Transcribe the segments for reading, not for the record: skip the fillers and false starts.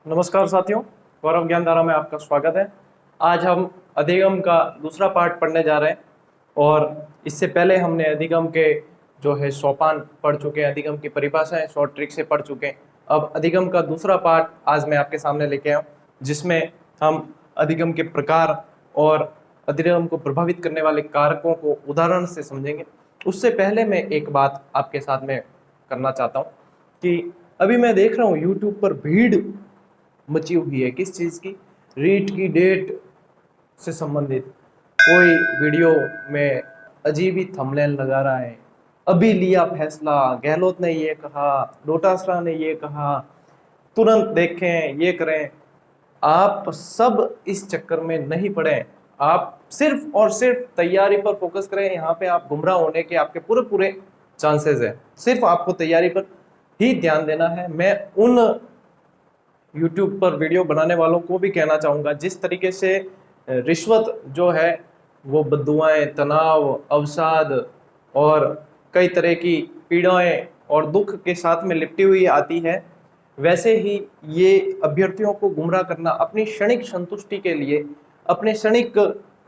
नमस्कार साथियों, गौरव ज्ञानधारा में आपका स्वागत है। आज हम अधिगम का दूसरा पार्ट पढ़ने जा रहे हैं और इससे पहले हमने अधिगम के जो है सोपान पढ़ चुके हैं, अधिगम की परिभाषाएं शॉर्ट ट्रिक से पढ़ चुके हैं। अब अधिगम का दूसरा पार्ट आज मैं आपके सामने लेके आया हूँ, जिसमें हम अधिगम के प्रकार और अधिगम को प्रभावित करने वाले कारकों को उदाहरण से समझेंगे। उससे पहले मैं एक बात आपके साथ में करना चाहता हूँ कि अभी मैं देख रहा हूँ यूट्यूब पर भीड़ मची हुई है। किस चीज़ की? रीट की डेट से संबंधित कोई वीडियो में अजीब ही थंबनेल लगा रहा है। अभी लिया फैसला, गहलोत ने ये कहा, डोटासरा ने ये कहा, तुरंत देखें, ये करें। आप सब इस चक्कर में नहीं पड़े। आप सिर्फ और सिर्फ तैयारी पर फोकस करें। यहाँ पे आप गुमराह होने के आपके पूरे पूरे चांसेस है। सिर्फ आपको तैयारी पर ही ध्यान देना है। मैं उन YouTube पर वीडियो बनाने वालों को भी कहना चाहूँगा, जिस तरीके से रिश्वत जो है वो बद्दुआएं, तनाव, अवसाद और कई तरह की पीड़ाएं और दुख के साथ में लिपटी हुई आती है, वैसे ही ये अभ्यर्थियों को गुमराह करना अपनी क्षणिक संतुष्टि के लिए, अपने क्षणिक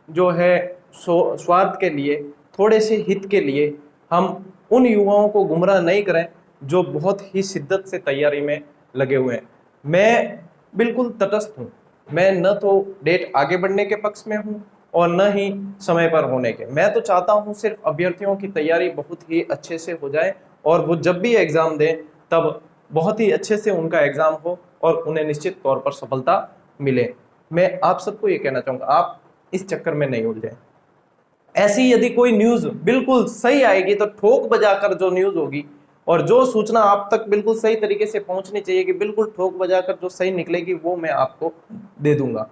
जो है स्वार्थ के लिए, थोड़े से हित के लिए हम उन युवाओं को गुमराह नहीं करें जो बहुत ही शिद्दत से तैयारी में लगे हुए हैं। मैं बिल्कुल तटस्थ हूँ। मैं न तो डेट आगे बढ़ने के पक्ष में हूँ और न ही समय पर होने के। मैं तो चाहता हूँ सिर्फ अभ्यर्थियों की तैयारी बहुत ही अच्छे से हो जाए और वो जब भी एग्जाम दें तब बहुत ही अच्छे से उनका एग्जाम हो और उन्हें निश्चित तौर पर सफलता मिले। मैं आप सबको ये कहना चाहूँगा, आप इस चक्कर में नहीं उलझे। ऐसी यदि कोई न्यूज बिल्कुल सही आएगी तो ठोक बजाकर जो न्यूज होगी और जो सूचना आप तक बिल्कुल सही तरीके से पहुंचनी चाहिए कि बिल्कुल ठोक बजाकर जो सही निकलेगी वो मैं आपको दे दूंगा।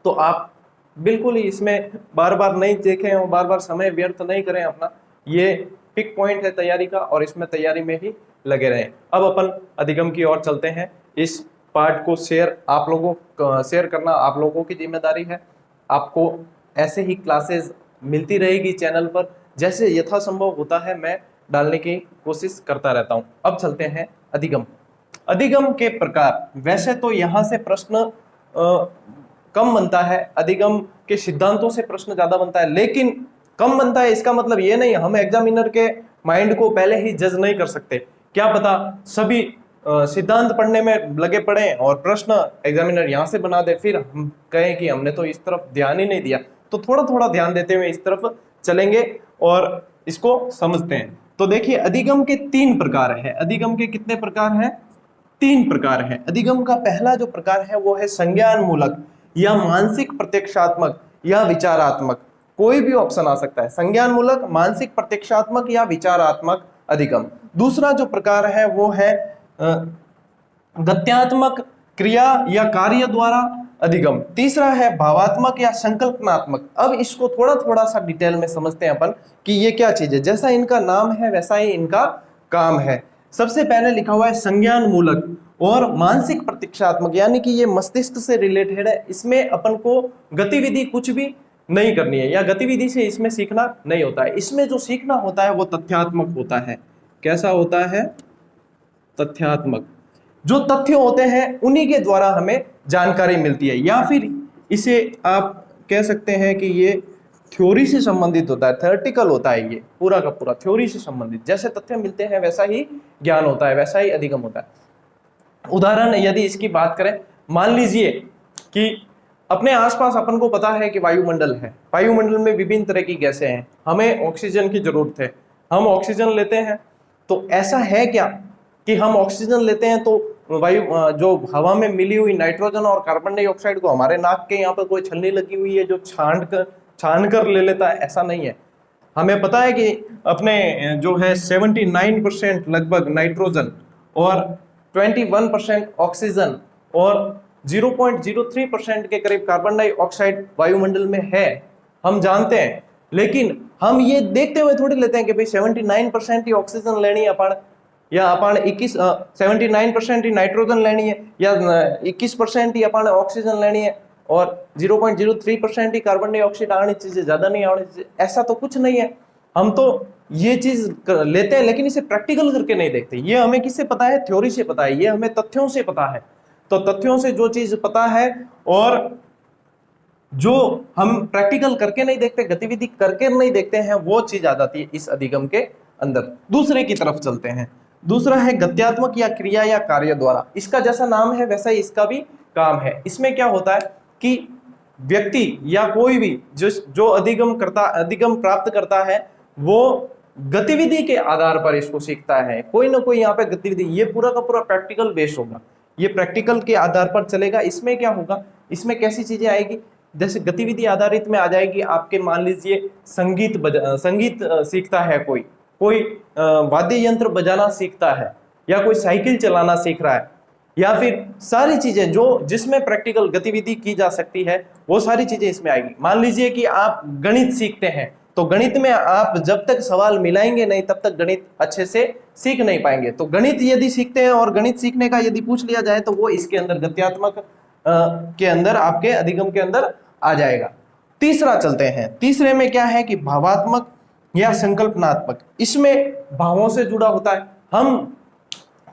तो आप बिल्कुल ही इसमें बार बार नहीं देखें और बार बार समय व्यर्थ नहीं करें अपना। ये पिक पॉइंट है तैयारी का और इसमें तैयारी में ही लगे रहें। अब अपन अधिगम की ओर चलते हैं। इस पार्ट को शेयर करना आप लोगों की जिम्मेदारी है। आपको ऐसे ही क्लासेस मिलती रहेगी चैनल पर, जैसे यथासंभव होता है मैं डालने की कोशिश करता रहता हूं। अब चलते हैं अधिगम। अधिगम के प्रकार। वैसे तो यहाँ से प्रश्न कम बनता है, अधिगम के सिद्धांतों से प्रश्न ज्यादा बनता है, लेकिन कम बनता है इसका मतलब ये नहीं हम एग्जामिनर के माइंड को पहले ही जज नहीं कर सकते। क्या पता सभी सिद्धांत पढ़ने में लगे पड़े और प्रश्न एग्जामिनर यहाँ से बना दे, फिर हम कहें कि हमने तो इस तरफ ध्यान ही नहीं दिया। तो थोड़ा थोड़ा ध्यान देते हुए इस तरफ चलेंगे और इसको समझते हैं। तो देखिए, अधिगम के 3 प्रकार हैं। अधिगम के कितने प्रकार हैं? 3 प्रकार हैं। अधिगम का पहला जो प्रकार है वो है संज्ञान मूलक या मानसिक प्रत्यक्षात्मक या विचारात्मक। कोई भी ऑप्शन आ सकता है, संज्ञान मूलक, मानसिक प्रत्यक्षात्मक या विचारात्मक अधिगम। दूसरा जो प्रकार है वो है गत्यात्मक क्रिया या कार्य द्वारा अधिगम। तीसरा है भावात्मक या संकल्पनात्मक। अब इसको थोड़ा थोड़ा सा डिटेल में समझते हैं अपन कि ये क्या चीज है। जैसा इनका नाम है वैसा ही इनका काम है। सबसे पहले लिखा हुआ है संज्ञान मूलक और मानसिक प्रतीक्षात्मक, यानी कि ये मस्तिष्क से रिलेटेड है। इसमें अपन को गतिविधि कुछ भी नहीं करनी है या गतिविधि से इसमें सीखना नहीं होता है। इसमें जो सीखना होता है वो तथ्यात्मक होता है। कैसा होता है? तथ्यात्मक। जो तथ्य होते हैं उन्हीं के द्वारा हमें जानकारी मिलती है, या फिर इसे आप कह सकते हैं कि ये थ्योरी से संबंधित होता है, थ्योरेटिकल होता है। ये पूरा का पूरा थ्योरी से संबंधित। जैसे तथ्य मिलते हैं वैसा ही ज्ञान होता है, वैसा ही अधिगम होता है। उदाहरण यदि इसकी बात करें, मान लीजिए कि अपने आसपास अपन को पता है कि वायुमंडल है, वायुमंडल में विभिन्न तरह की गैसें हैं, हमें ऑक्सीजन की जरूरत है, हम ऑक्सीजन लेते हैं। तो ऐसा है क्या कि हम ऑक्सीजन लेते हैं तो वायु जो हवा में मिली हुई नाइट्रोजन और कार्बन डाइऑक्साइड को हमारे नाक के यहाँ पर कोई छलनी लगी हुई है जो छान कर ले लेता है? ऐसा नहीं है। हमें पता है कि अपने जो है 79% लगभग नाइट्रोजन और 21% ऑक्सीजन और 0.03% के करीब कार्बन डाइऑक्साइड वायुमंडल में है, हम जानते हैं। लेकिन हम ये देखते हुए थोड़ी लेते हैं कि भाई 79% ही ऑक्सीजन लेनी है अपन, या अपन 79% ही नाइट्रोजन लेनी है, या 21% ही अपन ऑक्सीजन लेनी है और 0.03% ही कार्बन डाइऑक्साइड आनी चाहिए, ज्यादा नहीं आनी चाहिए। ऐसा तो कुछ नहीं है। हम तो ये चीज लेते हैं लेकिन इसे प्रैक्टिकल करके नहीं देखते। ये हमें किससे पता है? थ्योरी से पता है, ये हमें तथ्यों से पता है। तो तथ्यों से जो चीज पता है और जो हम प्रैक्टिकल करके नहीं देखते, गतिविधि करके नहीं देखते हैं, वो चीज आ जाती है इस अधिगम के अंदर। दूसरे की तरफ चलते हैं। दूसरा है गत्यात्मक या क्रिया या कार्य द्वारा। इसका जैसा नाम है वैसा ही इसका भी काम है। इसमें क्या होता है कि व्यक्ति या कोई भी जो अधिगम प्राप्त करता है, वो गतिविधि के आधार पर इसको सीखता है। कोई ना कोई यहाँ पे गतिविधि, ये पूरा का पूरा प्रैक्टिकल बेस होगा, ये प्रैक्टिकल के आधार पर चलेगा। इसमें क्या होगा, इसमें कैसी चीजें आएगी, जैसे गतिविधि आधारित में आ जाएगी आपके, मान लीजिए संगीत सीखता है, कोई वाद्य यंत्र बजाना सीखता है, या कोई साइकिल चलाना सीख रहा है, या फिर सारी चीजें जो जिसमें प्रैक्टिकल गतिविधि की जा सकती है, वो सारी चीजें इसमें आएगी। मान लीजिए कि आप गणित सीखते हैं, तो गणित में आप जब तक सवाल मिलाएंगे नहीं तब तक गणित अच्छे से सीख नहीं पाएंगे। तो गणित यदि सीखते हैं और गणित सीखने का यदि पूछ लिया जाए तो वो इसके अंदर गत्यात्मक के अंदर, आपके अधिगम के अंदर आ जाएगा। तीसरा चलते हैं। तीसरे में क्या है कि भावात्मक या संकल्पनात्मक। इसमें भावों से जुड़ा होता है। हम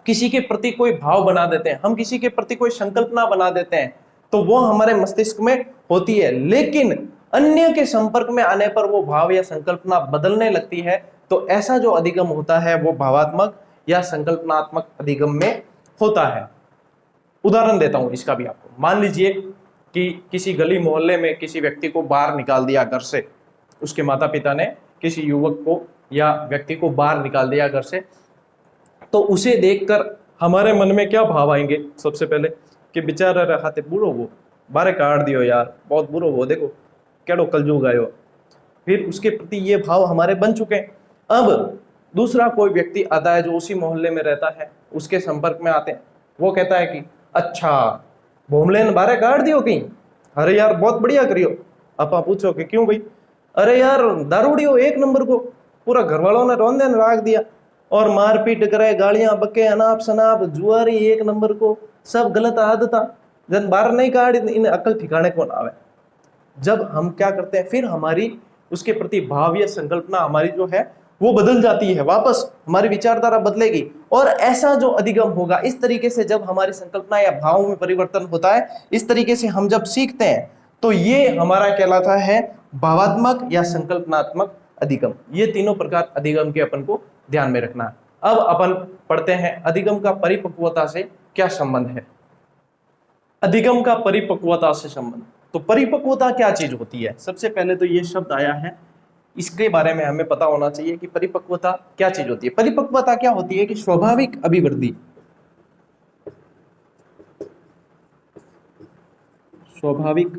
किसी के प्रति कोई भाव बना देते हैं, हम किसी के प्रति कोई संकल्पना बना देते हैं, तो वो हमारे मस्तिष्क में होती है, लेकिन अन्य के संपर्क में आने पर वो भाव या संकल्पना बदलने लगती है। तो ऐसा जो अधिगम होता है वो भावात्मक या संकल्पनात्मक अधिगम में होता है। उदाहरण देता हूं इसका भी आपको। मान लीजिए कि किसी गली मोहल्ले में किसी व्यक्ति को बाहर निकाल दिया घर से, उसके माता पिता ने किसी युवक को या व्यक्ति को बाहर निकाल दिया घर से, तो उसे देखकर हमारे मन में क्या भाव आएंगे, सबसे पहले कि बेचारा रहाते बुरो वो बारे काट दियो यार, बहुत बुरो वो, देखो केड़ो कलजुग आयो। फिर उसके प्रति ये भाव हमारे बन चुके हैं। अब दूसरा कोई व्यक्ति आता है जो उसी मोहल्ले में रहता है, उसके संपर्क में आते हैं, वो कहता है कि अच्छा भोमलेन बारे काट दियो कहीं, अरे यार बहुत बढ़िया करियो। आपा पूछो कि क्यों भाई, अरे यार दारूडियो एक नंबर को, पूरा घर वालों ने रोंदे ने राख दिया, और मारपीट करे, गालियां बके, अनाप शनाप, जुआरी एक नंबर को, सब गलत आदत जन बाहर नहीं काट, इन अकल ठिकाने कौन आवे। जब हम क्या करते हैं, फिर हमारी उसके प्रति भाव या संकल्पना हमारी जो है वो बदल जाती है, वापस हमारी विचारधारा बदलेगी। और ऐसा जो अधिगम होगा, इस तरीके से जब हमारी संकल्पना या भाव में परिवर्तन होता है, इस तरीके से हम जब सीखते हैं, तो ये हमारा कहलाता है भावात्मक या संकल्पनात्मक अधिगम। ये तीनों प्रकार अधिगम के अपन को ध्यान में रखना है। अब अपन पढ़ते हैं अधिगम का परिपक्वता से क्या संबंध है। अधिगम का परिपक्वता से संबंध, तो परिपक्वता क्या चीज होती है। सबसे पहले तो ये शब्द आया है, इसके बारे में हमें पता होना चाहिए कि परिपक्वता क्या चीज होती है। परिपक्वता क्या होती है कि स्वाभाविक अभिवृद्धि, स्वाभाविक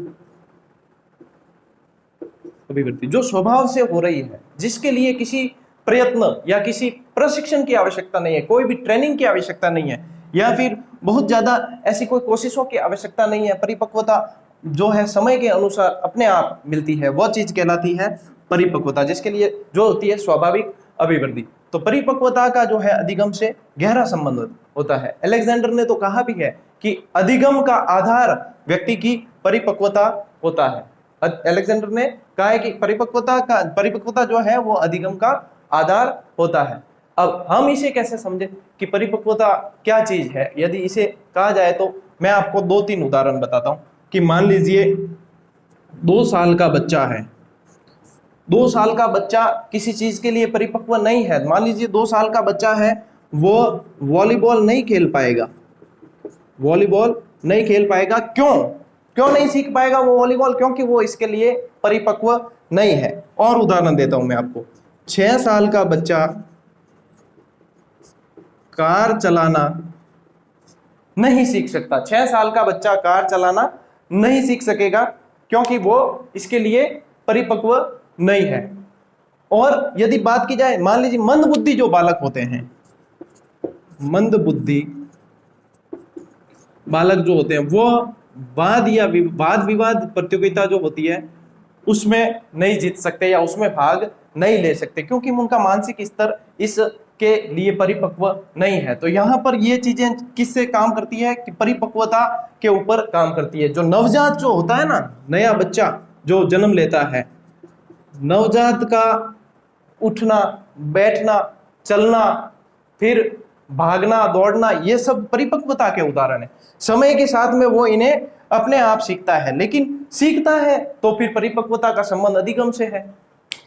अभिवृद्धि जो स्वभाव से हो रही है, जिसके लिए किसी प्रयत्न या किसी प्रशिक्षण की आवश्यकता नहीं है, कोई भी ट्रेनिंग की आवश्यकता नहीं है, या फिर बहुत ज्यादा ऐसी कोई कोशिशों की आवश्यकता नहीं है। परिपक्वता जो है समय के अनुसार अपने आप मिलती है, वो चीज कहलाती है परिपक्वता, जिसके लिए जो होती है स्वाभाविक अभिवृद्धि। तो परिपक्वता का जो है अधिगम से गहरा संबंध होता है। अलेक्जेंडर ने तो कहा भी है कि अधिगम का आधार व्यक्ति की परिपक्वता होता है। अलेक्जेंडर ने कहा है कि परिपक्वता जो है वो अधिगम का आधार होता है। अब हम इसे कैसे समझे कि परिपक्वता क्या चीज है। यदि इसे कहा जाए तो मैं आपको 2-3 उदाहरण बताता हूं कि मान लीजिए 2 साल का बच्चा है, 2 साल का बच्चा किसी चीज के लिए परिपक्व नहीं है। मान लीजिए 2 साल का बच्चा है, वो वॉलीबॉल नहीं खेल पाएगा, वॉलीबॉल नहीं खेल पाएगा। क्यों नहीं सीख पाएगा वो वॉलीबॉल? क्योंकि वो इसके लिए परिपक्व नहीं है। और उदाहरण देता हूं मैं आपको, 6 साल का बच्चा कार चलाना नहीं सीख सकता। 6 साल का बच्चा कार चलाना नहीं सीख सकेगा क्योंकि वो इसके लिए परिपक्व नहीं है। और यदि बात की जाए, मान लीजिए मंद बुद्धि जो बालक होते हैं, मंद बुद्धि बालक जो होते हैं, वो वाद विवाद प्रतियोगिता जो होती है उसमें नहीं जीत सकते या उसमें भाग नहीं ले सकते, क्योंकि उनका मानसिक स्तर इसके लिए परिपक्व नहीं है। तो यहाँ पर ये चीजें किससे काम करती है कि परिपक्वता के ऊपर काम करती है। जो नवजात जो होता है ना, नया बच्चा जो जन्म लेता है, नवजात का उठना, बैठना, चलना, फिर भागना, दौड़ना, ये सब परिपक्वता के उदाहरण है। समय के साथ में वो इन्हें अपने आप सीखता है, लेकिन सीखता है तो फिर परिपक्वता का संबंध अधिगम से है।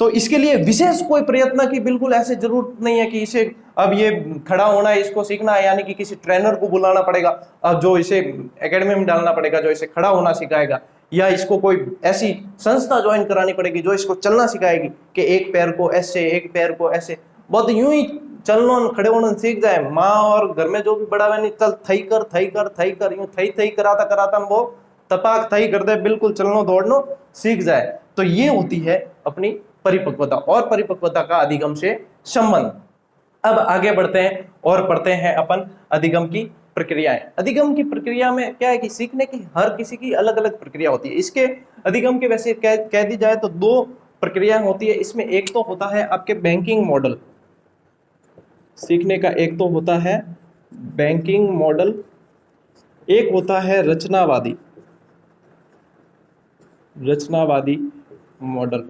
तो इसके लिए विशेष कोई प्रयत्न की बिल्कुल ऐसे जरूरत नहीं है कि इसे अब ये खड़ा होना है, इसको सीखना है, यानी कि किसी ट्रेनर को बुलाना पड़ेगा अब जो इसे एकेडमी में डालना पड़ेगा, जो इसे खड़ा होना सिखाएगा, या इसको कोई ऐसी संस्था ज्वाइन करानी पड़ेगी जो इसको चलना सिखाएगी कि एक पैर को ऐसे, एक पैर को ऐसे, बहुत यूं ही चलना खड़े होना सीख जाए। माँ और घर में जो भी बड़ा बहन, चल थई कर थई कर थई कर, यूं थई थई कराता कराता वो तपाक थई कर दे, बिल्कुल चलनो दौड़नो सीख जाए। तो ये होती है अपनी परिपक्वता और परिपक्वता का अधिगम से संबंध। अब आगे बढ़ते हैं और पढ़ते हैं अपन अधिगम की प्रक्रियाएं। अधिगम की प्रक्रिया में क्या है कि सीखने की हर किसी की अलग अलग प्रक्रिया होती है। इसके अधिगम के वैसे कह दी जाए तो दो प्रक्रिया होती है इसमें। एक तो होता है आपके बैंकिंग मॉडल सीखने का, एक तो होता है बैंकिंग मॉडल, एक होता है रचनावादी मॉडल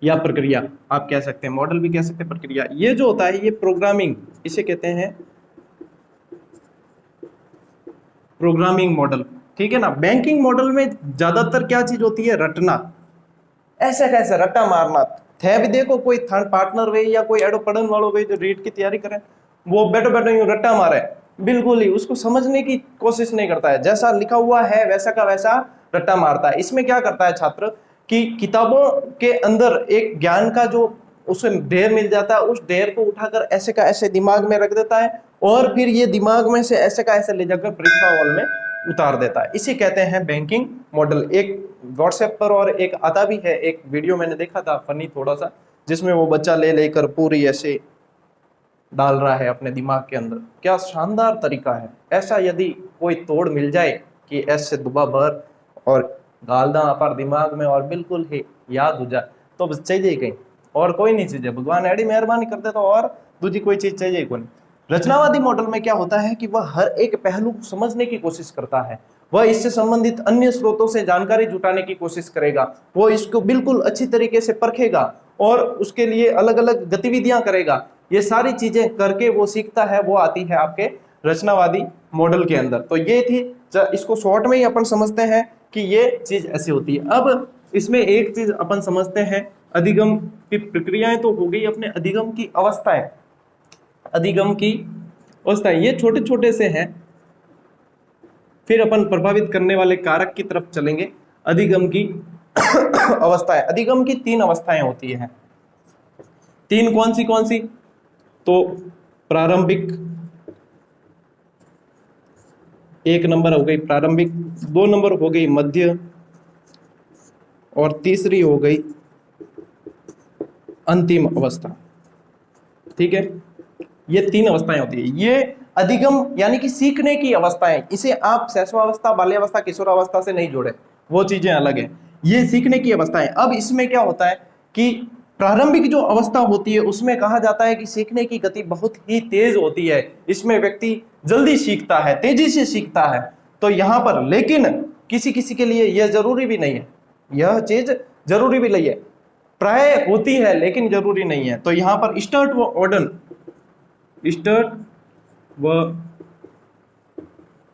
या प्रक्रिया, आप कह सकते हैं, मॉडल भी कह सकते हैं, प्रक्रिया। ये जो होता है ये प्रोग्रामिंग, इसे कहते हैं प्रोग्रामिंग मॉडल, ठीक है ना। बैंकिंग मॉडल में ज्यादातर क्या चीज होती है, रटना, ऐसे कैसे रट्टा मारना। थे भी देखो कोई थर्ड पार्टनर वे या कोई एडो पढ़न वालों वे जो रीड की तैयारी करें, वो बैठो बैठो यूं रट्टा मारे, बिल्कुल ही उसको समझने की कोशिश नहीं करता है, जैसा लिखा हुआ है वैसा का वैसा रट्टा मारता है। इसमें क्या करता है छात्र कि किताबों के अंदर एक ज्ञान का जो उसे ढेर मिल जाता है, उस ढेर को उठाकर ऐसे का ऐसे दिमाग में रख देता है और फिर ये दिमाग में से ऐसे का ऐसे ले जाकर परीक्षा हॉल में उतार देता है। इसे कहते हैं बैंकिंग मॉडल। एक व्हाट्सएप पर और एक आता भी है, एक वीडियो मैंने देखा था फनी थोड़ा सा, जिसमें वो बच्चा ले लेकर पूरी ऐसे डाल रहा है अपने दिमाग के अंदर। क्या शानदार तरीका है। ऐसा यदि कोई तोड़ मिल जाए कि ऐसे दुबा भर और गालदा अपार दिमाग में और बिल्कुल ही याद हो जाए तो बस चाहिए कहीं और कोई नहीं चाहिए, भगवान एडी मेहरबानी करते तो और दूसरी कोई चीज चाहिए कौन। रचनावादी मॉडल में क्या होता है कि वह हर एक पहलू को समझने की कोशिश करता है, वह इससे संबंधित अन्य स्रोतों से जानकारी जुटाने की कोशिश करेगा, वो इसको बिल्कुल अच्छी तरीके से परखेगा और उसके लिए अलग अलग गतिविधियां करेगा। ये सारी चीजें करके वो सीखता है, वो आती है आपके रचनावादी मॉडल के अंदर। तो ये थी, इसको शॉर्ट में ही अपन समझते हैं कि ये चीज ऐसी होती है। अब इसमें एक चीज अपन समझते हैं, अधिगम की प्रक्रियाएं तो हो गई, अपने अधिगम की अवस्थाएं। अधिगम की अवस्थाएं ये छोटे छोटे से हैं, फिर अपन प्रभावित करने वाले कारक की तरफ चलेंगे। अधिगम की अवस्थाएं, अधिगम की 3 अवस्थाएं होती हैं। 3 कौन सी? तो प्रारंभिक, 1 नंबर हो गई प्रारंभिक, 2 नंबर हो गई मध्य और तीसरी हो गई अंतिम अवस्था। ठीक है, ये 3 अवस्थाएं होती है। ये अधिगम यानी कि सीखने की अवस्थाएं, इसे आप शैशवावस्था, बाल्यावस्था, किशोरावस्था से नहीं जोड़े, वो चीजें अलग है। ये सीखने की अवस्थाएं। अब इसमें क्या होता है कि प्रारंभिक जो अवस्था होती है उसमें कहा जाता है कि सीखने की गति बहुत ही तेज होती है, इसमें व्यक्ति जल्दी सीखता है, तेजी से सीखता है। तो यहाँ पर लेकिन किसी किसी के लिए यह जरूरी भी नहीं है, यह चीज जरूरी भी नहीं है, प्राय होती है लेकिन जरूरी नहीं है। तो यहाँ पर स्टर्ट व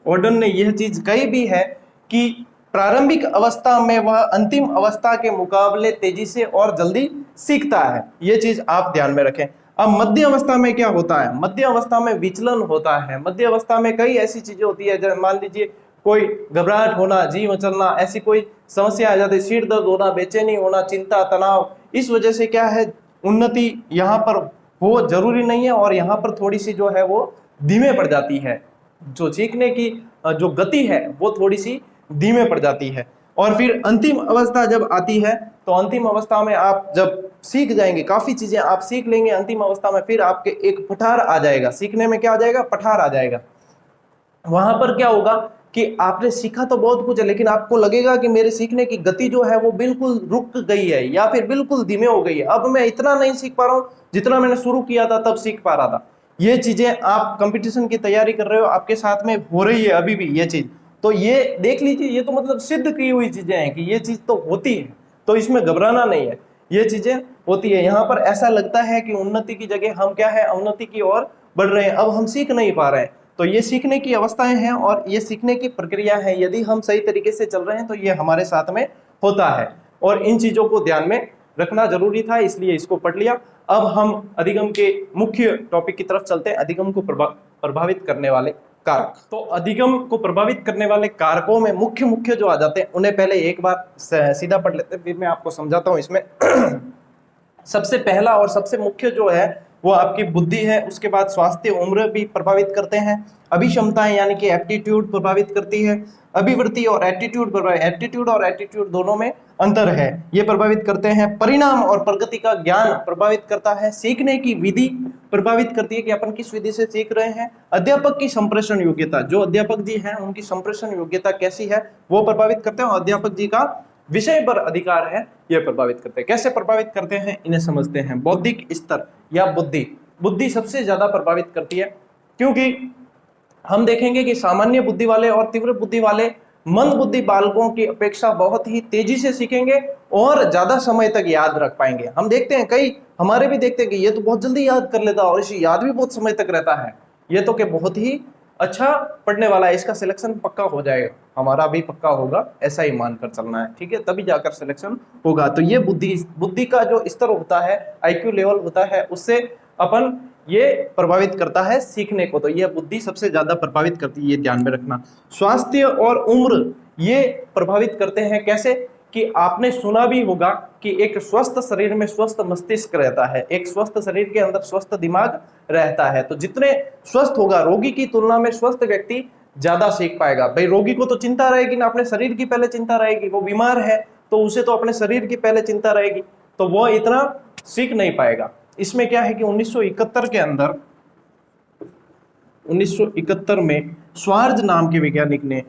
ऑर्डन ने यह चीज कही भी है कि प्रारंभिक अवस्था में वह अंतिम अवस्था के मुकाबले तेजी से और जल्दी सीखता है। यह चीज आप ध्यान में रखें। अब मध्य अवस्था में क्या होता है? मध्य अवस्था में विचलन होता है। मध्य अवस्था में कई ऐसी चीजें होती है, जैसे मान लीजिए कोई घबराहट होना, जी मचलना, ऐसी कोई समस्या आ जाती है, सिर दर्द होना, बेचैनी होना, चिंता, तनाव। इस वजह से क्या है, उन्नति यहाँ पर हो जरूरी नहीं है और यहाँ पर थोड़ी सी जो है वो धीमे पड़ जाती है। जो सीखने की जो गति है वो थोड़ी सी धीमे पड़ जाती है। और फिर अंतिम अवस्था जब आती है तो अंतिम अवस्था में आप जब सीख जाएंगे, काफी चीजें आप सीख लेंगे अंतिम अवस्था में, फिर आपके एक पठार आ जाएगा। सीखने में क्या आ जाएगा? पठार आ जाएगा। वहां पर क्या होगा कि आपने सीखा तो बहुत कुछ है, लेकिन आपको लगेगा कि मेरे सीखने की गति जो है वो बिल्कुल रुक गई है या फिर बिल्कुल धीमे हो गई है। अब मैं इतना नहीं सीख पा रहा हूँ जितना मैंने शुरू किया था तब सीख पा रहा था। ये चीजें आप कंपटीशन की तैयारी कर रहे हो, आपके साथ में हो रही है अभी भी ये चीज, तो ये देख लीजिए, ये तो मतलब सिद्ध की हुई चीजें हैं कि ये चीज तो होती है, तो इसमें घबराना नहीं है, ये चीजें होती है। यहाँ पर ऐसा लगता है कि उन्नति की जगह हम क्या है, अवनति की ओर बढ़ रहे हैं, अब हम सीख नहीं पा रहे हैं। तो ये सीखने की अवस्थाएं हैं और ये सीखने की प्रक्रिया है, यदि हम सही तरीके से चल रहे हैं तो ये हमारे साथ में होता है, और इन चीजों को ध्यान में रखना जरूरी था, इसलिए इसको पढ़ लिया। अब हम अधिगम के मुख्य टॉपिक की तरफ चलते हैं, अधिगम को प्रभावित करने वाले कारक। तो अधिगम को प्रभावित करने वाले कारकों में मुख्य मुख्य जो आ जाते हैं उन्हें पहले एक बार सीधा पढ़ लेते हैं, फिर मैं आपको समझाता हूं इसमें। सबसे पहला और सबसे मुख्य जो है वो आपकी बुद्धि है, उसके बाद स्वास्थ्य, उम्र भी प्रभावित करते हैं, अभिक्षमताएं यानी कि एप्टीट्यूड प्रभावित करती है, अभिवृत्ति और एटीट्यूड एप्टीट्यूड और एटीट्यूड दोनों में अंतर है, ये प्रभावित करते हैं, परिणाम और प्रगति का ज्ञान प्रभावित करता है, सीखने की विधि प्रभावित करती है कि अपन किस विधि से सीख रहे हैं, अध्यापक की संप्रेषण योग्यता, जो अध्यापक जी हैं उनकी संप्रेषण योग्यता कैसी है वो प्रभावित करते हैं, और अध्यापक जी का विषय पर अधिकार है यह प्रभावित करते हैं। कैसे प्रभावित करते हैं इन्हें समझते हैं। बौद्धिक स्तर या बुद्धि सबसे ज्यादा प्रभावित करती है, क्योंकि हम देखेंगे कि सामान्य बुद्धि वाले और तीव्र बुद्धि वाले मंद बुद्धि बालकों की अपेक्षा बहुत ही तेजी से सीखेंगे और ज्यादा समय तक याद रख पाएंगे। हम देखते हैं कई हमारे भी देखते हैं कि ये तो बहुत जल्दी याद कर लेता और इसे याद भी बहुत समय तक रहता है, ये तो कि बहुत ही अच्छा पढ़ने वाला है, इसका सिलेक्शन पक्का हो जाएगा, हमारा भी पक्का होगा, ऐसा ही मानकर चलना है, ठीक है, तभी जाकर सिलेक्शन होगा। तो ये बुद्धि का जो स्तर होता है, आईक्यू लेवल होता है, उससे अपन ये प्रभावित करता है सीखने को, तो ये बुद्धि सबसे ज्यादा प्रभावित करती है, ये ध्यान में रखना। स्वास्थ्य और उम्र ये प्रभावित करते हैं, कैसे कि आपने सुना भी होगा कि एक स्वस्थ शरीर में स्वस्थ मस्तिष्क रहता है, एक स्वस्थ शरीर के अंदर स्वस्थ दिमाग रहता है। तो जितने स्वस्थ होगा, रोगी की तुलना में स्वस्थ व्यक्ति ज्यादा सीख पाएगा। भाई रोगी को तो चिंता रहेगी ना, अपने शरीर की पहले चिंता रहेगी, वो बीमार है तो उसे तो अपने शरीर की पहले चिंता रहेगी, तो वो इतना सीख नहीं पाएगा। इसमें क्या है कि 1971 के अंदर 1971 में श्वार्ज नाम के वैज्ञानिक ने,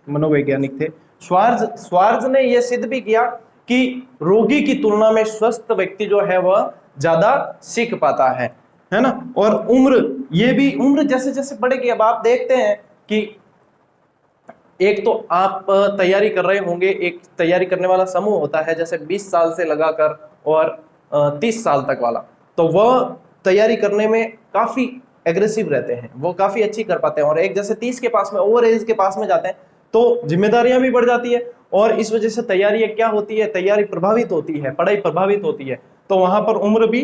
मनोवैज्ञानिक थे, श्वार्ज ने यह सिद्ध भी किया कि रोगी की तुलना में स्वस्थ व्यक्ति जो है वह ज्यादा सीख पाता है ना। और उम्र, ये भी उम्र जैसे जैसे बढ़ेगी, अब आप देखते हैं कि एक तो आप तैयारी कर रहे होंगे, एक तैयारी करने वाला समूह होता है जैसे 20 साल से लगाकर और 30 साल तक वाला, तो वह तैयारी करने में काफी एग्रेसिव रहते हैं, वो काफी अच्छी कर पाते हैं। और एक जैसे 30 के पास में, ओवर एज के पास में जाते हैं तो जिम्मेदारियां भी बढ़ जाती है, और इस वजह से तैयारी क्या होती है, तैयारी प्रभावित होती है, पढ़ाई प्रभावित होती है, तो वहां पर उम्र भी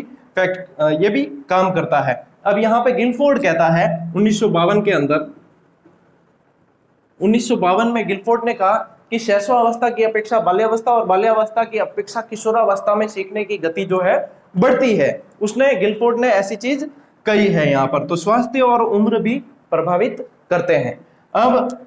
ये भी काम करता है। अब यहाँ पे गिलफोर्ड कहता है 1952 के अंदर, 1952 में गिलफोर्ड ने कहा कि शैशवावस्था की अपेक्षा बाल्यावस्था और बाल्यावस्था की अपेक्षा किशोरावस्था में सीखने की गति जो है बढ़ती है। उसने, गिलफोर्ड ने ऐसी चीज कही है यहाँ पर। तो स्वास्थ्य और उम्र भी प्रभावित करते हैं। अब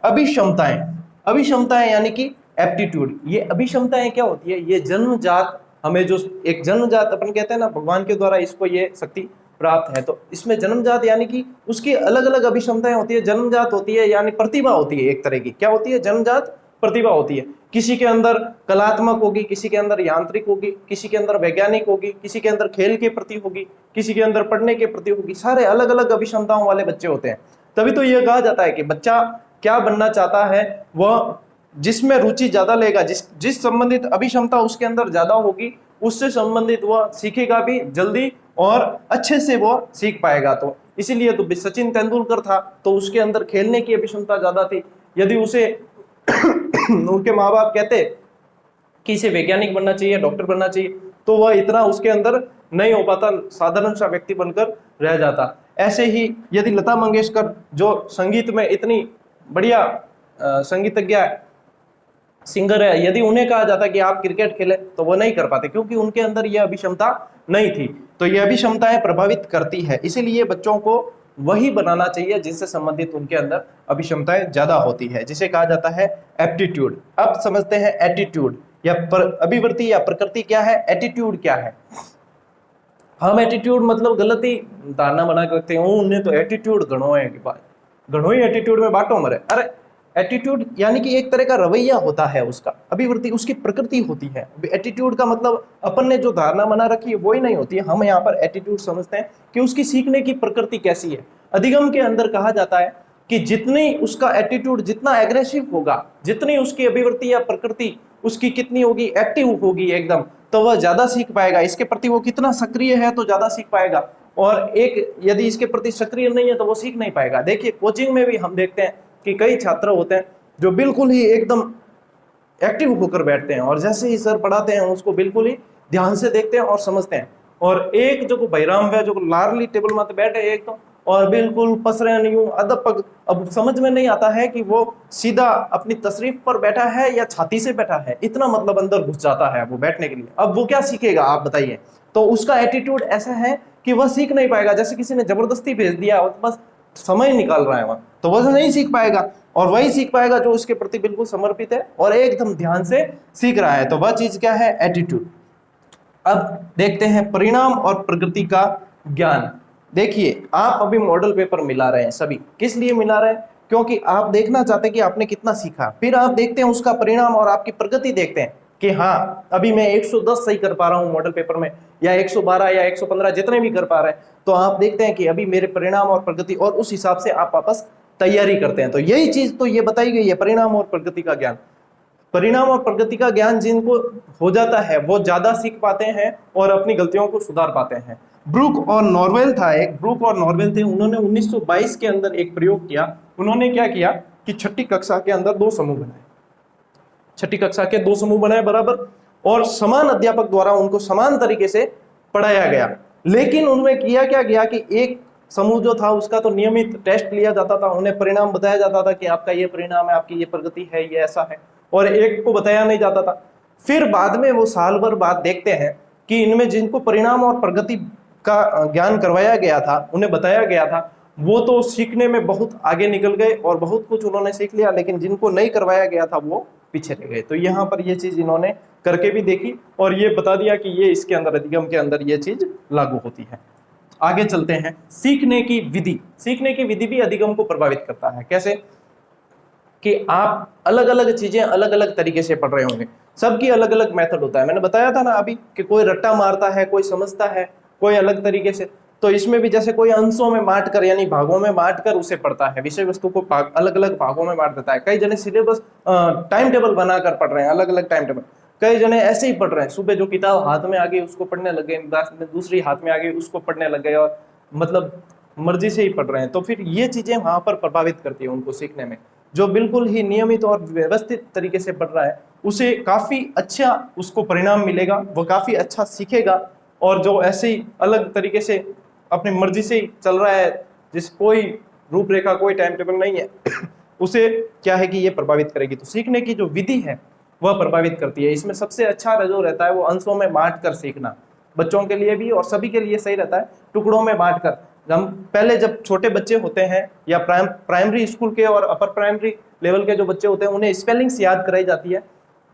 अभिक्षमताएं यानी कि एप्टीट्यूड, ये अभिक्षमताएं क्या होती है, ये जन्मजात, हमें जो एक जन्मजात अपन कहते हैं ना, भगवान के द्वारा इसको ये शक्ति प्राप्त है, तो इसमें जन्मजात यानी कि उसकी अलग अलग अभिक्षमताएं होती है, जन्मजात होती है यानी प्रतिभा होती है एक तरह की, क्या होती है, जन्मजात प्रतिभा होती है। किसी के अंदर कलात्मक होगी, किसी के अंदर यांत्रिक होगी, किसी के अंदर वैज्ञानिक होगी, किसी के अंदर खेल के प्रति होगी, किसी के अंदर पढ़ने के प्रति होगी, सारे अलग अलग अभिक्षमताओं वाले बच्चे होते हैं। तभी तो यह कहा जाता है कि बच्चा क्या बनना चाहता है, वह जिसमें रुचि ज्यादा लेगा, जिस संबंधित अभिक्षमता उसके अंदर ज्यादा होगी, उससे संबंधित वह सीखेगा भी जल्दी और अच्छे से वह सीख पाएगा। तो इसीलिए तो सचिन तेंदुलकर था तो उसके अंदर खेलने की अभिक्षमता ज्यादा थी। यदि उसे उनके माँ बाप कहते कि इसे वैज्ञानिक बनना चाहिए, डॉक्टर बनना चाहिए, तो वह इतना उसके अंदर नहीं हो पाता, साधारण सा व्यक्ति बनकर रह जाता। ऐसे ही यदि लता मंगेशकर जो संगीत में इतनी बढ़िया संगीतज्ञ सिंगर है, यदि उन्हें कहा जाता कि आप क्रिकेट खेलें तो वो नहीं कर पाते, क्योंकि उनके अंदर यह अभिक्षमता नहीं थी। तो यह अभिक्षमताएं प्रभावित करती है, इसीलिए बच्चों को वही बनाना चाहिए जिससे संबंधित उनके अंदर अभिक्षमताएं ज्यादा होती है, जिसे कहा जाता है एप्टीट्यूड। अब समझते हैं एटीट्यूड या अभिवृत्ति या प्रकृति क्या है, एटीट्यूड क्या है। हम एटीट्यूड मतलब गलत ही धारणा बना के रखते हैं, उन्हें तो एटीट्यूड घणो है, घणो ही एटीट्यूड में बांटो मरे। अरे एटीट्यूड यानी कि एक तरह का रवैया होता है उसका, अभिवृत्ति उसकी प्रकृति होती है। एटीट्यूड का मतलब अपन ने जो धारणा बना रखी है वो ही नहीं होती है, हम यहाँ पर एटीट्यूड समझते हैं कि उसकी सीखने की प्रकृति कैसी है। अधिगम के अंदर कहा जाता है कि जितनी उसका एटीट्यूड जितना एग्रेसिव होगा, जितनी उसकी अभिवृत्ति या प्रकृति उसकी कितनी होगी, एक्टिव होगी एकदम, तो वह ज्यादा सीख पाएगा। इसके प्रति वो कितना सक्रिय है तो ज्यादा सीख पाएगा। और एक यदि इसके प्रति सक्रिय नहीं है तो वो सीख नहीं पाएगा। देखिए कोचिंग में भी हम देखते हैं कि कई छात्र होते हैं जो बिल्कुल ही एकदम एक्टिव होकर बैठते हैं और जैसे ही सर पढ़ाते हैं उसको बिल्कुल ही ध्यान से देखते हैं और समझते हैं। और एक जो बैराम है जो लारली टेबल में बैठे एक तो और बिल्कुल पसरे नहीं हूं अदब पग, अब समझ में नहीं आता है कि वो सीधा अपनी तशरीफ पर बैठा है या छाती से बैठा है, इतना मतलब अंदर घुस जाता है वो बैठने के लिए। अब वो क्या सीखेगा आप बताइए। तो उसका एटीट्यूड ऐसा है कि वह सीख नहीं पाएगा, जैसे किसी ने जबरदस्ती भेज दिया और बस समय निकाल रहा है वहां, तो वह नहीं सीख पाएगा। और वही सीख पाएगा जो उसके प्रति बिल्कुल समर्पित है और एकदम ध्यान से सीख रहा है। तो वह चीज क्या है, एटीट्यूड। अब देखते हैं परिणाम और प्रगति का ज्ञान। देखिए आप अभी मॉडल पेपर मिला रहे हैं, सभी किस लिए मिला रहे हैं, क्योंकि आप देखना चाहते हैं कि आपने कितना सीखा। फिर आप देखते हैं उसका परिणाम और आपकी प्रगति देखते हैं कि हाँ अभी मैं 110 सही कर पा रहा हूं मॉडल पेपर में, या 112 या 115 जितने भी कर पा रहे हैं, तो आप देखते हैं कि अभी मेरे परिणाम और प्रगति, और उस हिसाब से आप वापस तैयारी करते हैं। तो यही चीज तो ये बताई गई है, परिणाम और प्रगति का ज्ञान। परिणाम और प्रगति का ज्ञान जिनको हो जाता है वो ज्यादा सीख पाते हैं और अपनी गलतियों को सुधार पाते हैं। ब्रूक और नॉर्वेल था, एक ब्रूक और नॉर्वेल थे, उन्होंने 1922 के अंदर एक प्रयोग किया। उन्होंने क्या किया कि छठी कक्षा के अंदर दो समूह बनाए, छठी कक्षा के दो समूह बनाए बराबर, और समान अध्यापक द्वारा उनको समान तरीके से पढ़ाया गया। लेकिन उनमें किया क्या गया कि एक समूह जो था उसका तो नियमित टेस्ट लिया जाता था, उन्हें परिणाम बताया जाता था कि आपका ये परिणाम है, आपकी ये प्रगति है, ये ऐसा है, और एक को बताया नहीं जाता था। फिर बाद में वो साल भर बाद देखते हैं कि इनमें जिनको परिणाम और प्रगति का ज्ञान करवाया गया था, उन्हें बताया गया था, वो तो सीखने में बहुत आगे निकल गए और बहुत कुछ उन्होंने सीख लिया, लेकिन जिनको नहीं करवाया गया था वो पीछे रह गए। तो यहाँ पर ये चीज इन्होंने करके भी देखी और ये बता दिया कि ये इसके अंदर अधिगम के अंदर ये चीज लागू होती है। आगे चलते हैं, सीखने की विधि। सीखने की विधि भी अधिगम को प्रभावित करता है। कैसे कि आप अलग अलग चीजें अलग अलग तरीके से पढ़ रहे होंगे, सबकी अलग अलग मेथड होता है। मैंने बताया था ना अभी कि कोई रट्टा मारता है, कोई समझता है, कोई अलग तरीके से। तो इसमें भी जैसे कोई अंशों में बांट कर यानी भागों में बांट कर उसे पढ़ता है, विषय वस्तु को अलग अलग भागों में बांट देता है। कई जने सिलेबस टाइम टेबल बनाकर पढ़ रहे हैं, अलग अलग टाइम टेबल। कई जने ऐसे ही पढ़ रहे हैं, सुबह जो किताब हाथ में आ गई उसको पढ़ने लगे, दूसरी हाथ में आ गई उसको पढ़ने लग गए, और मतलब मर्जी से ही पढ़ रहे हैं। तो फिर ये चीजें वहां पर प्रभावित करती है उनको सीखने में। जो बिल्कुल ही नियमित और व्यवस्थित तरीके से पढ़ रहा है उसे काफी अच्छा उसको परिणाम मिलेगा, वो काफी अच्छा सीखेगा। और जो ऐसे ही अलग तरीके से अपनी मर्जी से ही चल रहा है, जिस कोई रूपरेखा कोई टाइम टेबल नहीं है उसे क्या है कि ये प्रभावित करेगी। तो सीखने की जो विधि है वह प्रभावित करती है। इसमें सबसे अच्छा जो रहता है वो अंशों में बांट कर सीखना, बच्चों के लिए भी और सभी के लिए सही रहता है। टुकड़ों में बांट कर, हम पहले जब छोटे बच्चे होते हैं या प्राइमरी स्कूल के और अपर प्राइमरी लेवल के जो बच्चे होते हैं उन्हें स्पेलिंग्स याद कराई जाती है।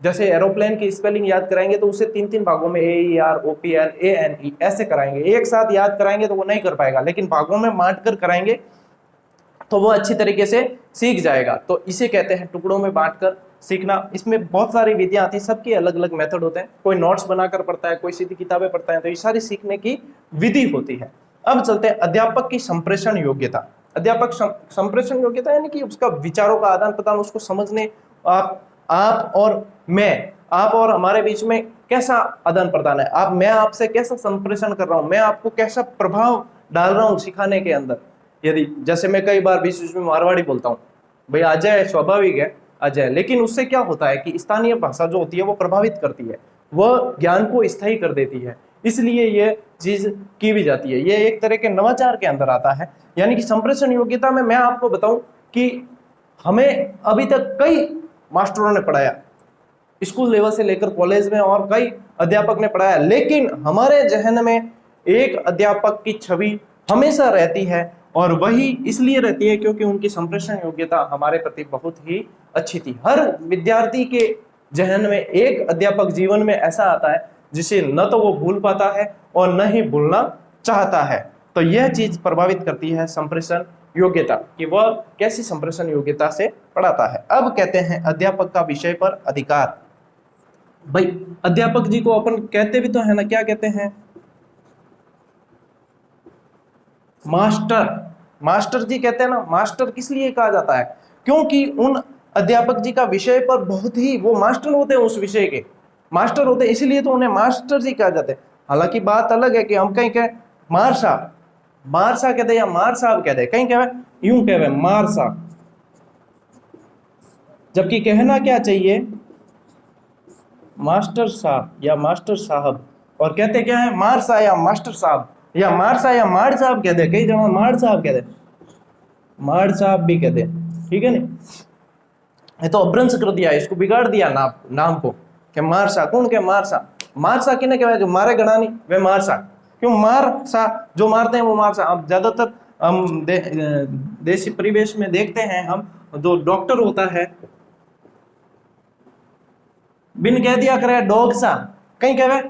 जैसे एरोप्लेन की स्पेलिंग याद कराएंगे तो उसे 3-3 भागों में AER, OPL, ANE ऐसे कराएंगे। एक साथ याद कराएंगे तो वो नहीं कर पाएगा, लेकिन भागों में बांट कर कराएंगे तो वो अच्छी तरीके से सीख जाएगा। तो इसे कहते हैं टुकड़ों में बांटकर सीखना। इसमें बहुत सारी विधियां आती हैं, सबके अलग अलग मेथड होते हैं। कोई नोट्स बनाकर पढ़ता है, कोई सीधी किताबें पढ़ता है। तो ये सारी सीखने की विधि होती है। अब चलते हैं अध्यापक की संप्रेषण योग्यता। अध्यापक संप्रेषण योग्यता यानी कि उसका विचारों का आदान प्रदान, उसको समझने, आप और मैं, आप और हमारे बीच में कैसा आदान प्रदान है, मैं आपसे कैसा संप्रेषण कर रहा हूं, मैं आपको कैसा प्रभाव डाल रहा हूं सिखाने के अंदर। यदि जैसे मैं कई बार बीच में मारवाड़ी बोलता हूँ, भाई अजय स्वाभाविक है अजय, लेकिन उससे क्या होता है कि स्थानीय भाषा जो होती है वो प्रभावित करती है, वह ज्ञान को स्थायी कर देती है। इसलिए ये चीज की भी जाती है। ये एक तरह के नवाचार के अंदर आता है। यानी कि संप्रेषण योग्यता में मैं आपको बताऊं कि हमें अभी तक कई मास्टरों ने पढ़ाया, स्कूल लेवल से लेकर कॉलेज में, और कई अध्यापक ने पढ़ाया, लेकिन हमारे जहन में एक अध्यापक की छवि हमेशा रहती है। और वही इसलिए रहती है क्योंकि उनकी संप्रेषण योग्यता हमारे प्रति बहुत ही अच्छी थी। हर विद्यार्थी के जहन में एक अध्यापक जीवन में ऐसा आता है जिसे न तो वो भूल पाता है और न ही भूलना चाहता है। तो यह चीज प्रभावित करती है संप्रेषण योग्यता कि वह कैसी संप्रेषण योग्यता से पढ़ाता है। अब कहते हैं अध्यापक का विषय पर अधिकार। भाई अध्यापक जी को अपन कहते भी तो है ना, क्या कहते हैं, मास्टर। मास्टर जी कहते हैं ना। मास्टर किस लिए कहा जाता है, क्योंकि उन अध्यापक जी का विषय पर बहुत ही, वो मास्टर होते हैं, उस विषय के मास्टर होते हैं, इसलिए तो उन्हें मास्टर जी कहा जाता है। हालांकि बात अलग है कि हम कहीं कहें मार साहब, मारसा कहते या मार साहब कहते, कहीं कहे यूं कहे मारसा, जबकि कहना क्या चाहिए मास्टर साहब या मास्टर साहब, और कहते क्या है मारसा या मास्टर साहब, या मारसा या मार साहब कहते, कई जगह मार साहब कहते, मार साहब भी कहते, ठीक है ना। ये तो अभ्रंश कर दिया, इसको बिगाड़ दिया नाम को, कि मारसा कौन के मारसा, मारसा किने कहवाय जो मारे गणानी वे मारसा, क्यों मारसा जो मारते हैं वो मारसा। अब ज्यादातर हम देसी परिवेश में देखते हैं हम, जो डॉक्टर होता है बिन कह दिया करे डॉग सा, कहीं कहवे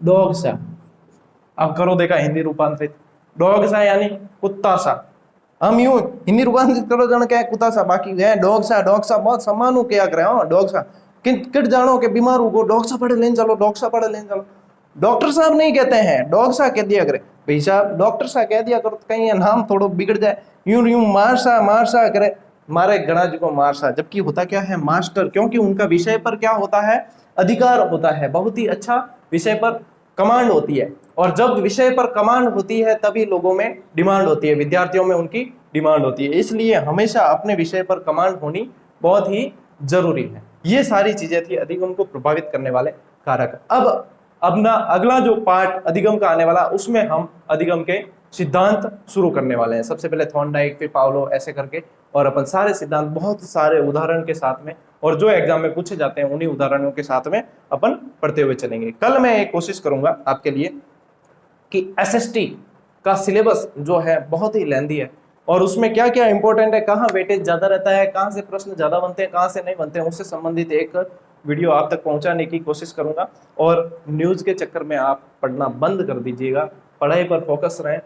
डॉग सा, अब करो देखा हिंदी रूपांतरित, डॉग सा यानी कुत्ता सा, हम यूं हिंदी रूपांतरित करो जन क्या कुत्ता सा, बाकी है डॉग सा बहुत सम्मान क्या करे, हाँ डॉग सा किट जानो के बीमार को डॉग सा पढ़े लेने चलो, डॉग सा पढ़े लेने चलो, डॉक्टर साहब नहीं कहते हैं, डॉग सा कह दिया करे भाई साहब, डॉक्टर सा कह दिया करो तो कहीं नाम थोड़ा बिगड़ जाए, यूं यूं मार सा करे, मारे गणा जी को मार सा, जबकि होता क्या है मास्टर, क्योंकि उनका विषय पर क्या होता है अधिकार होता है, बहुत ही अच्छा विषय पर कमांड होती है, और जब विषय पर कमांड होती है तभी लोगों में डिमांड होती है, विद्यार्थियों में उनकी डिमांड होती है, इसलिए हमेशा अपने विषय पर कमांड होनी बहुत ही जरूरी है। ये सारी चीजें थी अधिगम को प्रभावित करने वाले कारक। अब ना अगला जो पार्ट अधिगम का आने वाला, उसमें हम अधिगम के सिद्धांत शुरू करने वाले हैं। सबसे पहले थॉर्नडाइक, फिर पावलो, ऐसे करके, और अपन सारे सिद्धांत बहुत सारे उदाहरण के साथ में, और जो एग्जाम में पूछे जाते हैं उन्हीं उदाहरणों के साथ में अपन पढ़ते हुए चलेंगे। कल मैं एक कोशिश करूंगा आपके लिए कि एसएसटी का सिलेबस जो है बहुत ही लेंथी है, और उसमें क्या क्या इंपॉर्टेंट है, कहाँ वेटेज ज्यादा रहता है, कहाँ से प्रश्न ज्यादा बनते हैं, कहाँ से नहीं बनते हैं, उससे संबंधित एक वीडियो आप तक पहुंचाने की कोशिश करूंगा। और न्यूज के चक्कर में आप पढ़ना बंद कर दीजिएगा, पढ़ाई पर फोकस रहें।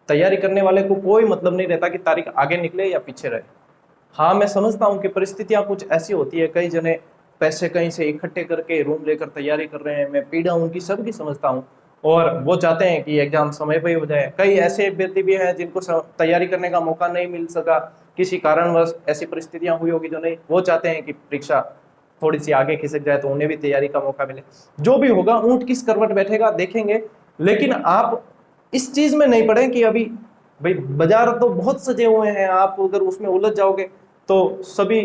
तैयारी करने वाले को कोई मतलब नहीं रहता कि तारीख आगे निकले या पीछे रहे। हाँ, मैं समझता हूँ कि परिस्थितियां कुछ ऐसी होती है, कई जने पैसे कहीं से इकट्ठे करके रूम लेकर तैयारी कर रहे हैं, मैं पीड़ा उनकी सबकी समझता हूँ, और वो चाहते हैं कि एग्जाम समय पर ही हो जाए। कई ऐसे अभ्यर्थी भी हैं जिनको तैयारी करने का मौका नहीं मिल सका, किसी कारणवश ऐसी परिस्थितियां हुई होगी जो नहीं, वो चाहते हैं कि परीक्षा थोड़ी सी आगे खिसक जाए तो उन्हें भी तैयारी का मौका मिले। जो भी होगा, ऊंट किस करवट बैठेगा देखेंगे, लेकिन आप इस चीज में नहीं पड़े कि अभी भाई बाजार तो बहुत सजे हुए हैं, आप अगर उसमें उलझ जाओगे तो सभी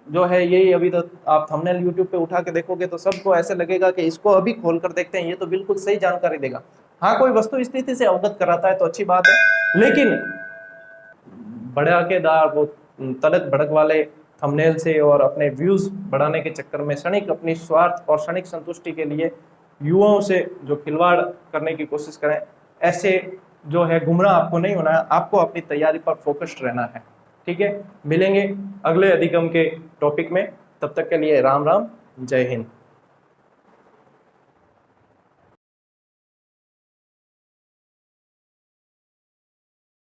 जो है यही, अभी तो आप थंबनेल यूट्यूब पे उठा के देखोगे तो सबको ऐसे लगेगा कि इसको अभी खोल कर देखते हैं, ये तो बिल्कुल सही जानकारी देगा। हाँ, कोई वस्तु स्थिति से अवगत कराता है तो अच्छी बात है, लेकिन भड़केदार वो तड़क भड़क वाले थंबनेल से और अपने व्यूज बढ़ाने के चक्कर में क्षणिक अपनी स्वार्थ और क्षणिक संतुष्टि के लिए युवाओं से जो खिलवाड़ करने की कोशिश करें, ऐसे जो है गुमराह आपको नहीं होना है, आपको अपनी तैयारी पर फोकस्ड रहना है। ठीक है, मिलेंगे अगले अधिगम के टॉपिक में, तब तक के लिए राम राम, जय हिंद।